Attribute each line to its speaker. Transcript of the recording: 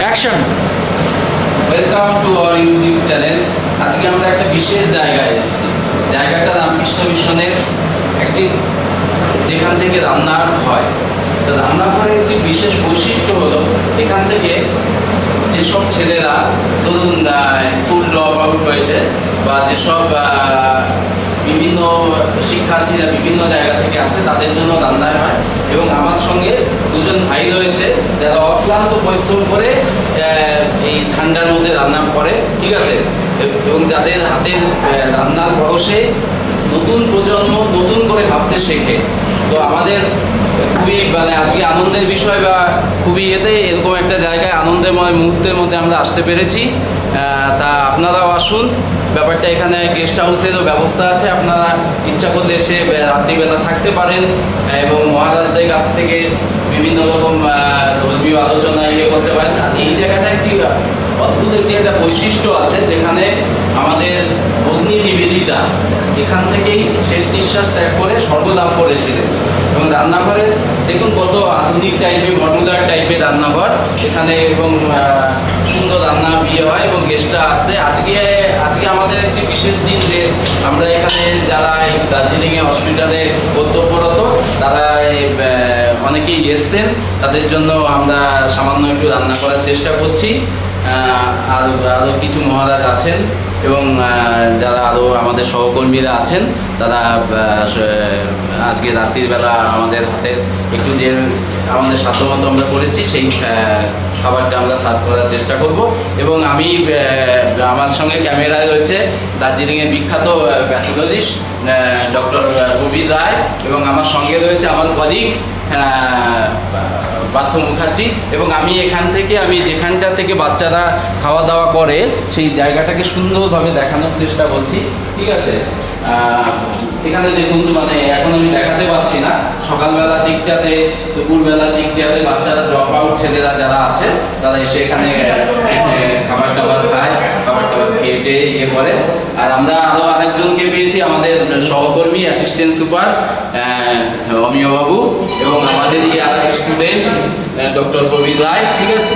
Speaker 1: Action.
Speaker 2: Welcome to our YouTube channel. আজকে আমরা একটা বিশেষ জায়গায় এসেছি। জায়গাটা রামকৃষ্ণ মিশনের একটি, যেখান থেকে রান্না হয়। তো রান্নাঘরের একটি বিশেষ বৈশিষ্ট্য হলো এখান থেকে যেসব ছেলেরা ধরুন স্কুল ড্রপ আউট হয়েছে বা যেসব বিভিন্ন শিক্ষার্থীরা বিভিন্ন জায়গা থেকে আসে তাদের জন্য রান্না হয়। এবং আমার সঙ্গে দুজন ভাই রয়েছে যারা অক্লান্ত পরিশ্রম করে এই ঠান্ডার মধ্যে রান্না করে, ঠিক আছে, এবং যাদের হাতের রান্নার বয়সে নতুন প্রজন্ম নতুন করে ভাবতে শেখে। তো আমাদের খুবই আজকে আনন্দের বিষয় বা খুবই এরকম একটা জায়গায় আনন্দময় মুহূর্তের মধ্যে আমরা আসতে পেরেছি। তা আপনারাও আসুন। ব্যাপারটা এখানে গেস্ট হাউসেরও ব্যবস্থা আছে, আপনারা ইচ্ছা করলে এসে রাত্রিবেলা থাকতে পারেন এবং মহারাজদের কাছ থেকে বিভিন্ন রকম ধর্মীয় আলোচনা করতে পারেন। আর এই জায়গাটা একটি অদ্ভুত একটা বৈশিষ্ট্য আছে, যেখানে আমাদের অগ্নি নিবেদিতা এখান থেকেই শেষ নিঃশ্বাস ত্যাগ করে স্বর্গলাভ করেছিলেন। এবং রান্নাঘরে দেখুন কত আধুনিক টাইপের মডুলার টাইপের রান্নাঘর এখানে, এবং সুন্দর রান্না বিয়ে হয় এবং গেস্টরা আসছে। আজকে আমাদের একটি বিশেষ দিন যে আমরা এখানে যারা এই দার্জিলিংয়ে হসপিটালে কর্তব্যরত তারা অনেকেই এসছেন, তাদের জন্য আমরা সামান্য একটু রান্না করার চেষ্টা করছি। আরও কিছু মহারাজ আছেন এবং যারা আরও আমাদের সহকর্মীরা আছেন, তারা আজকে রাত্রিবেলা আমাদের হাতে একটু যে আমাদের সাধ্যমতো আমরা করেছি সেই খাবারটা আমরা সার্ভ করার চেষ্টা করব। এবং আমি আমার সঙ্গে ক্যামেরায় রয়েছে দার্জিলিংয়ের বিখ্যাত প্যাথোলজিস্ট ডক্টর প্রবীর রায়, এবং আমার সঙ্গে রয়েছে আমার কলিগ পার্থ মুখার্জি। এবং আমি যেখানটা থেকে বাচ্চারা খাওয়া দাওয়া করে সেই জায়গাটাকে সুন্দরভাবে দেখানোর চেষ্টা করছি, ঠিক আছে। এখানে দেখুন, এখন আমি দেখাতে পারছি না, সকালবেলার দিকটাতে দুপুরবেলার দিকটাতে বাচ্চারা ড্রপ আউট ছেলেরা যারা আছে তারা এসে এখানে খাবার টাবার খায়, খাবার টাবার খেয়ে করে। আর আমরা আরও আরেকজনকে পেয়েছি, আমাদের সহকর্মী অ্যাসিস্ট্যান্ট সুপার অমিয় বাবু, এবং আমাদেরই আর এক স্টুডেন্ট ডক্টর প্রবীর রায়, ঠিক আছে।